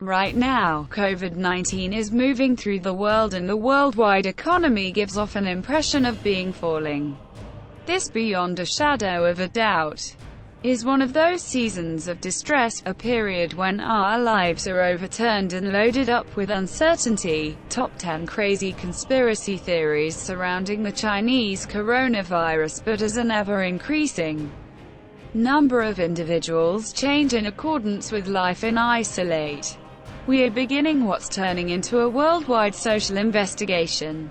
Right now, COVID-19 is moving through the world and the worldwide economy gives off an impression of being falling. This, beyond a shadow of a doubt, is one of those seasons of distress, a period when our lives are overturned and loaded up with uncertainty. Top 10 crazy conspiracy theories surrounding the Chinese coronavirus, but as an ever-increasing number of individuals change in accordance with life in isolate, we are beginning what's turning into a worldwide social investigation.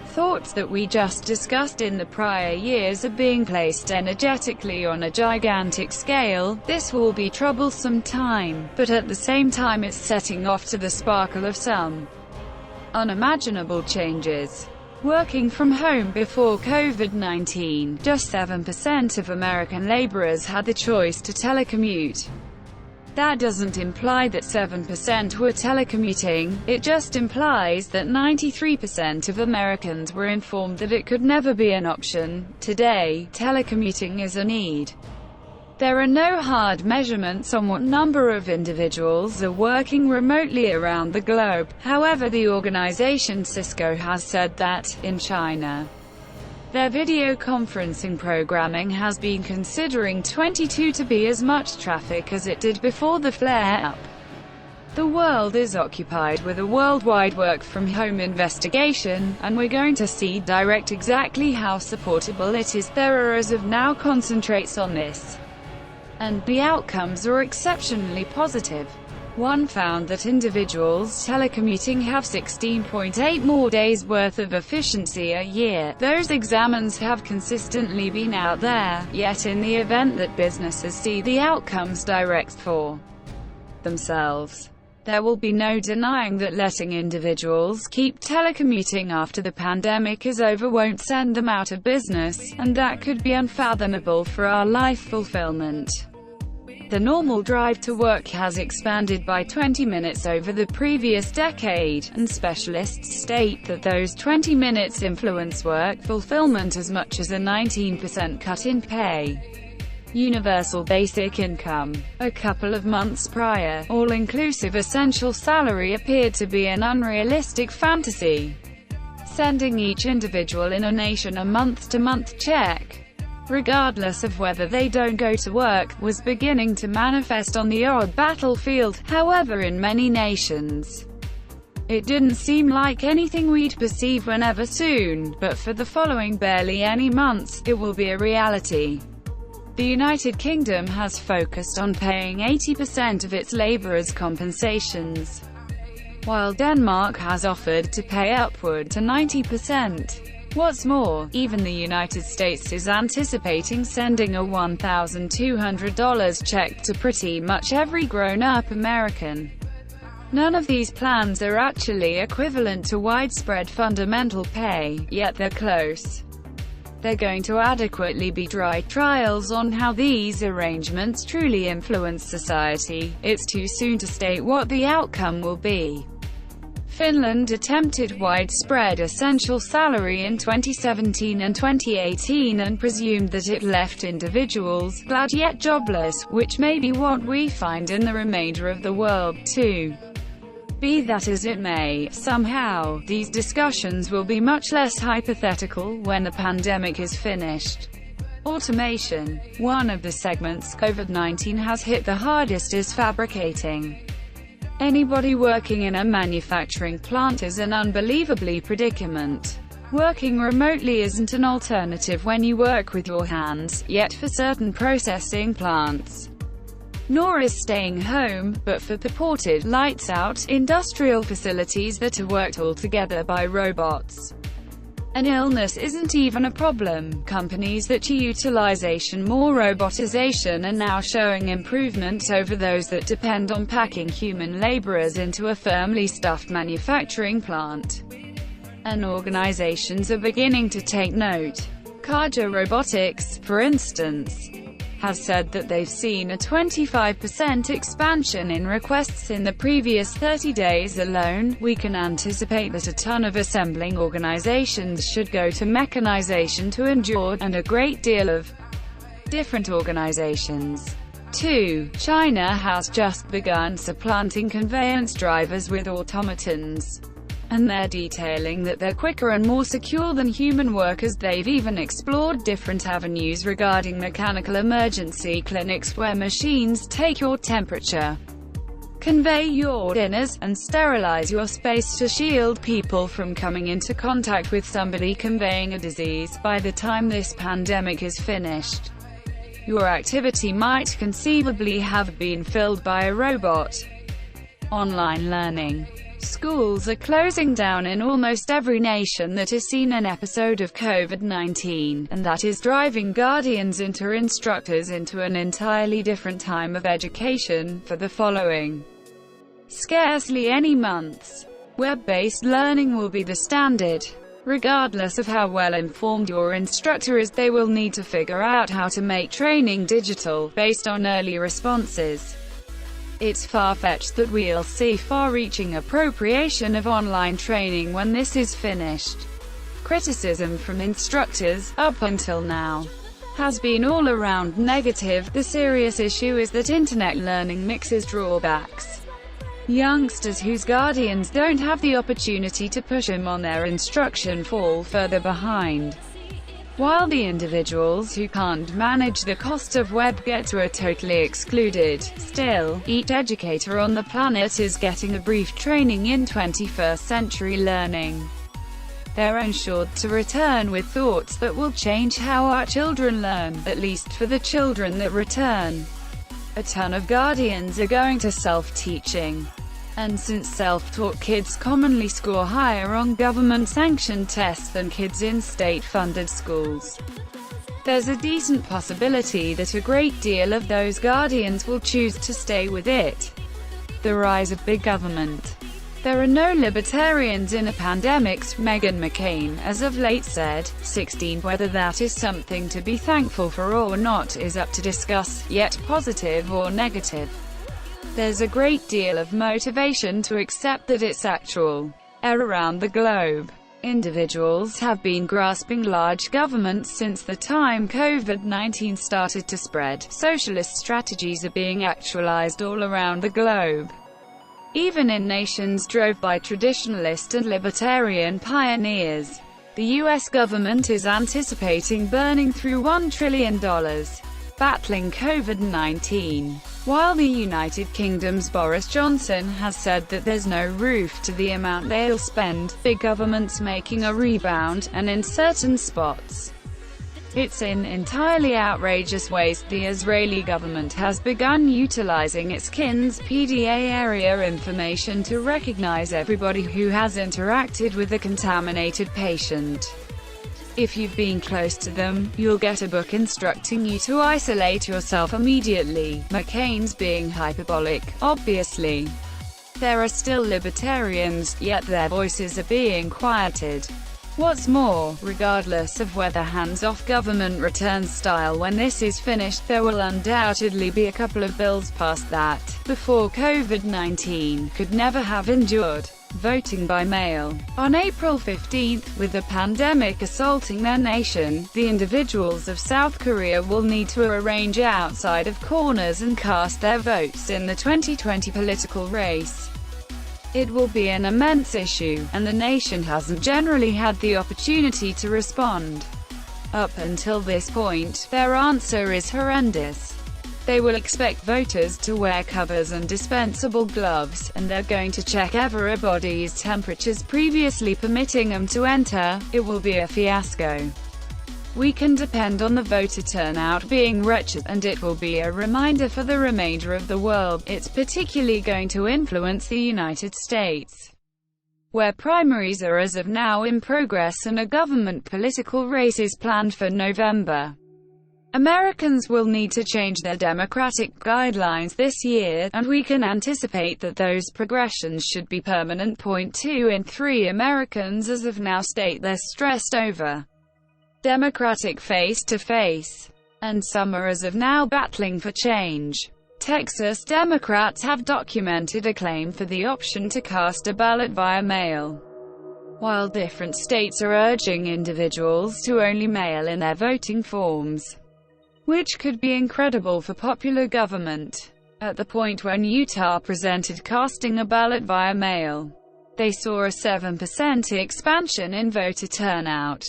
Thoughts that we just discussed in the prior years are being placed energetically on a gigantic scale. This will be troublesome time, but at the same time it's setting off to the sparkle of some unimaginable changes. Working from home before COVID-19, just 7% of American laborers had the choice to telecommute. That doesn't imply that 7% were telecommuting, it just implies that 93% of Americans were informed that it could never be an option. Today, telecommuting is a need. There are no hard measurements on what number of individuals are working remotely around the globe. However, the organization Cisco has said that, in China, their video conferencing programming has been considering 22 to be as much traffic as it did before the flare-up. The world is occupied with a worldwide work-from-home investigation, and we're going to see direct exactly how supportable it is. There are as of now concentrates on this, and the outcomes are exceptionally positive. One found that individuals telecommuting have 16.8 more days worth of efficiency a year. Those examines have consistently been out there, yet in the event that businesses see the outcomes direct for themselves, there will be no denying that letting individuals keep telecommuting after the pandemic is over won't send them out of business, and that could be unfathomable for our life fulfillment. The normal drive to work has expanded by 20 minutes over the previous decade, and specialists state that those 20 minutes influence work fulfillment as much as a 19% cut in pay. Universal basic income. A couple of months prior, all-inclusive essential salary appeared to be an unrealistic fantasy, sending each individual in a nation a month-to-month check, regardless of whether they don't go to work, was beginning to manifest on the odd battlefield. However, in many nations, it didn't seem like anything we'd perceive whenever soon, but for the following barely any months, it will be a reality. The United Kingdom has focused on paying 80% of its laborers compensations, while Denmark has offered to pay upward to 90%. What's more, even the United States is anticipating sending a $1,200 check to pretty much every grown-up American. None of these plans are actually equivalent to widespread fundamental pay, yet they're close. They're going to adequately be dry trials on how these arrangements truly influence society. It's too soon to state what the outcome will be. Finland attempted widespread essential salary in 2017 and 2018 and presumed that it left individuals glad yet jobless, which may be what we find in the remainder of the world too. Be that as it may, somehow, these discussions will be much less hypothetical when the pandemic is finished. Automation. One of the segments COVID-19 has hit the hardest is fabricating. Anybody working in a manufacturing plant is an unbelievably predicament. Working remotely isn't an alternative when you work with your hands, yet for certain processing plants, nor is staying home, but for purported lights-out industrial facilities that are worked altogether by robots. An illness isn't even a problem. Companies that utilization more robotization are now showing improvement over those that depend on packing human laborers into a firmly stuffed manufacturing plant. And organizations are beginning to take note. Kaja Robotics, for instance, has said that they've seen a 25% expansion in requests in the previous 30 days alone. We can anticipate that a ton of assembling organizations should go to mechanization to endure, and a great deal of different organizations 2. China has just begun supplanting conveyance drivers with automatons, and they're detailing that they're quicker and more secure than human workers. They've even explored different avenues regarding mechanical emergency clinics where machines take your temperature, convey your dinners, and sterilize your space to shield people from coming into contact with somebody conveying a disease. By the time this pandemic is finished, your activity might conceivably have been filled by a robot. Online learning. Schools are closing down in almost every nation that has seen an episode of COVID-19, and that is driving guardians and instructors into an entirely different time of education for the following scarcely any months. Web-based learning will be the standard. Regardless of how well-informed your instructor is, they will need to figure out how to make training digital, based on early responses. It's far-fetched that we'll see far-reaching appropriation of online training when this is finished. Criticism from instructors, up until now, has been all around negative. The serious issue is that internet learning mixes drawbacks. Youngsters whose guardians don't have the opportunity to push them on their instruction fall further behind, while the individuals who can't manage the cost of web get are totally excluded. Still, each educator on the planet is getting a brief training in 21st century learning. They're ensured to return with thoughts that will change how our children learn, at least for the children that return. A ton of guardians are going to self-teaching. And since self-taught kids commonly score higher on government-sanctioned tests than kids in state-funded schools, there's a decent possibility that a great deal of those guardians will choose to stay with it. The rise of big government. There are no libertarians in a pandemic, Meghan McCain as of late said. 16. Whether that is something to be thankful for or not is up to discuss, yet positive or negative. There's a great deal of motivation to accept that it's actual. Around the globe, individuals have been grasping large governments since the time COVID-19 started to spread. Socialist strategies are being actualized all around the globe, even in nations drove by traditionalist and libertarian pioneers. The US government is anticipating burning through $1 trillion battling COVID-19. While the United Kingdom's Boris Johnson has said that there's no roof to the amount they'll spend, big government's making a rebound, and in certain spots, it's in entirely outrageous ways. The Israeli government has begun utilizing its KIN's PDA area information to recognize everybody who has interacted with a contaminated patient. If you've been close to them, you'll get a book instructing you to isolate yourself immediately. McCain's being hyperbolic, obviously. There are still libertarians, yet their voices are being quieted. What's more, regardless of whether hands-off government returns style when this is finished, there will undoubtedly be a couple of bills passed that, before COVID-19, could never have endured. Voting by mail. On April 15, with the pandemic assaulting their nation, the individuals of South Korea will need to arrange outside of corners and cast their votes in the 2020 political race. It will be an immense issue, and the nation hasn't generally had the opportunity to respond. Up until this point, their answer is horrendous. They will expect voters to wear covers and dispensable gloves, and they're going to check everybody's temperatures previously permitting them to enter. It will be a fiasco. We can depend on the voter turnout being wretched, and it will be a reminder for the remainder of the world. It's particularly going to influence the United States, where primaries are as of now in progress and a government political race is planned for November. Americans will need to change their democratic guidelines this year, and we can anticipate that those progressions should be permanent. 2 in 3 Americans as of now state they're stressed over Democratic face-to-face, and some are as of now battling for change. Texas Democrats have documented a claim for the option to cast a ballot via mail, while different states are urging individuals to only mail in their voting forms. which could be incredible for popular government. At the point when Utah presented casting a ballot via mail, they saw a 7% expansion in voter turnout.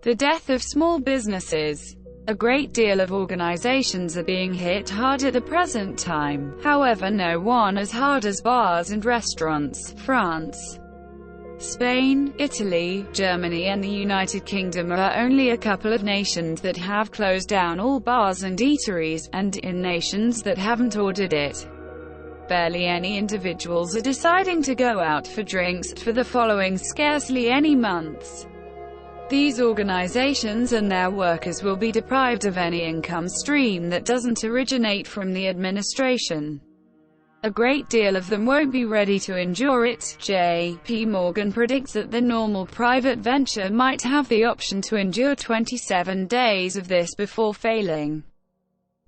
The death of small businesses. A great deal of organizations are being hit hard at the present time, however no one as hard as bars and restaurants. France, Spain, Italy, Germany and the United Kingdom are only a couple of nations that have closed down all bars and eateries, and in nations that haven't ordered it, barely any individuals are deciding to go out for drinks for the following scarcely any months. These organizations and their workers will be deprived of any income stream that doesn't originate from the administration. A great deal of them won't be ready to endure it. J.P. Morgan predicts that the normal private venture might have the option to endure 27 days of this before failing.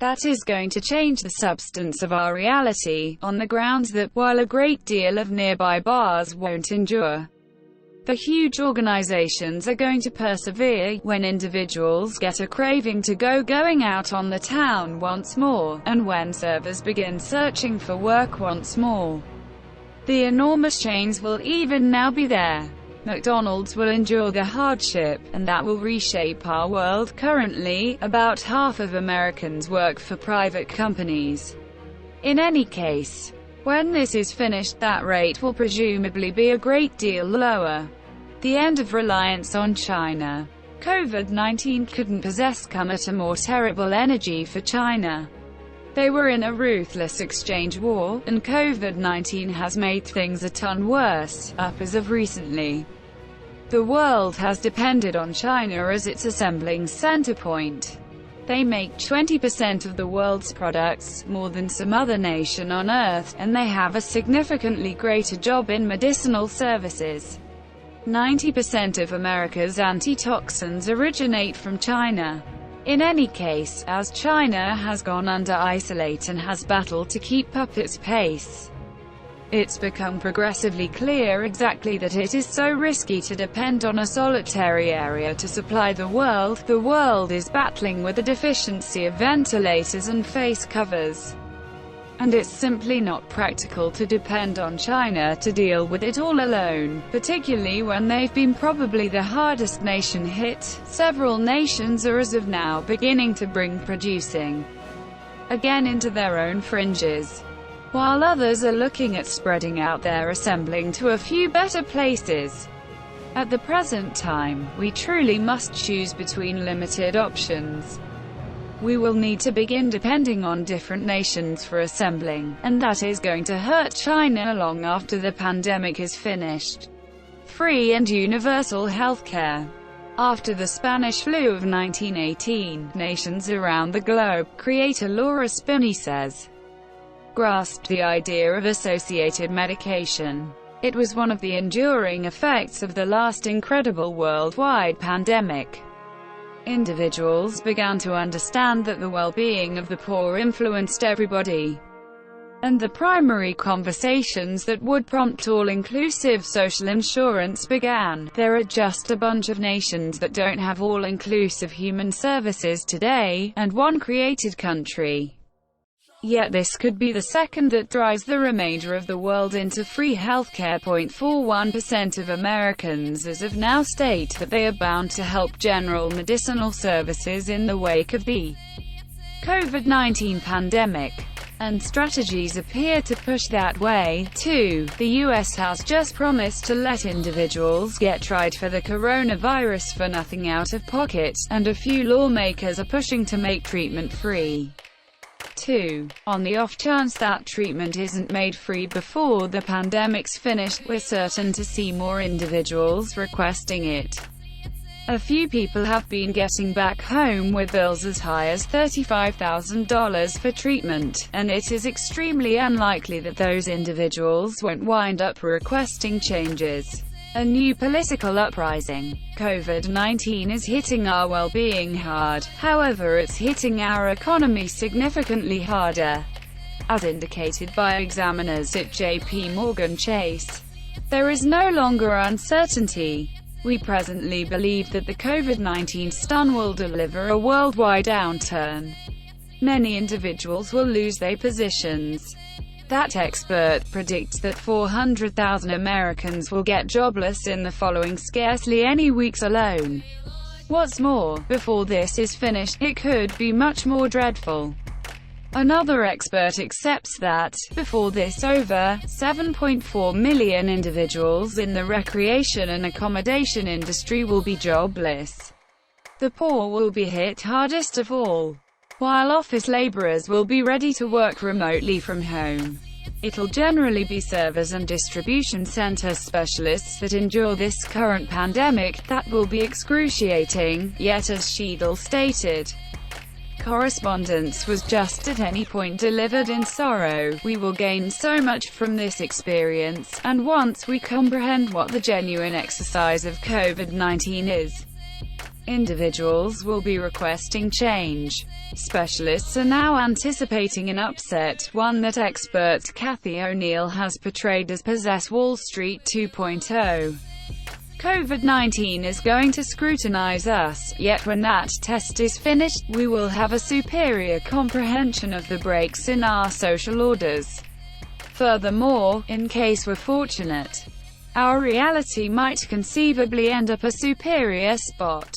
That is going to change the substance of our reality, on the grounds that, while a great deal of nearby bars won't endure, the huge organizations are going to persevere. When individuals get a craving to going out on the town once more, and when servers begin searching for work once more, the enormous chains will even now be there. McDonald's will endure the hardship, and that will reshape our world. Currently, about half of Americans work for private companies. In any case, when this is finished, that rate will presumably be a great deal lower. The end of reliance on China. COVID-19 couldn't come at a more terrible energy for China. They were in a ruthless exchange war, and COVID-19 has made things a ton worse, up as of recently. The world has depended on China as its assembling center point. They make 20% of the world's products, more than some other nation on Earth, and they have a significantly greater job in medicinal services. 90% of America's antitoxins originate from China. In any case, as China has gone under isolate and has battled to keep up its pace, it's become progressively clear exactly that it is so risky to depend on a solitary area to supply the world. The world is battling with a deficiency of ventilators and face covers. And it's simply not practical to depend on China to deal with it all alone, particularly when they've been probably the hardest nation hit. Several nations are as of now beginning to bring producing again into their own fringes, while others are looking at spreading out their assembling to a few better places. At the present time, we truly must choose between limited options. We will need to begin depending on different nations for assembling, and that is going to hurt China long after the pandemic is finished. Free and universal healthcare. After the Spanish flu of 1918, nations around the globe, creator Laura Spinney says, grasped the idea of associated medication. It was one of the enduring effects of the last incredible worldwide pandemic. Individuals began to understand that the well-being of the poor influenced everybody, and the primary conversations that would prompt all-inclusive social insurance began. There are just a bunch of nations that don't have all-inclusive human services today, and one created country. Yet this could be the second that drives the remainder of the world into free healthcare. 0.41% of Americans as of now state that they are bound to help general medicinal services in the wake of the COVID-19 pandemic, and strategies appear to push that way, too. The US has just promised to let individuals get tried for the coronavirus for nothing out of pocket, and a few lawmakers are pushing to make treatment free. 2. On the off chance that treatment isn't made free before the pandemic's finished, we're certain to see more individuals requesting it. A few people have been getting back home with bills as high as $35,000 for treatment, and it is extremely unlikely that those individuals won't wind up requesting changes. A new political uprising. COVID-19 is hitting our well-being hard, however it's hitting our economy significantly harder, as indicated by examiners at J.P. Morgan Chase. There is no longer uncertainty. We presently believe that the COVID-19 stun will deliver a worldwide downturn. Many individuals will lose their positions. That expert predicts that 400,000 Americans will get jobless in the following scarcely any weeks alone. What's more, before this is finished, it could be much more dreadful. Another expert accepts that, before this over, 7.4 million individuals in the recreation and accommodation industry will be jobless. The poor will be hit hardest of all, while office laborers will be ready to work remotely from home. It'll generally be servers and distribution center specialists that endure this current pandemic. That will be excruciating, yet as Sheedle stated, correspondence was just at any point delivered in sorrow. We will gain so much from this experience, and once we comprehend what the genuine exercise of COVID-19 is, individuals will be requesting change. Specialists are now anticipating an upset, one that expert Kathy O'Neill has portrayed as Possess Wall Street 2.0. COVID-19 is going to scrutinize us, yet when that test is finished, we will have a superior comprehension of the breaks in our social orders. Furthermore, in case we're fortunate, our reality might conceivably end up a superior spot.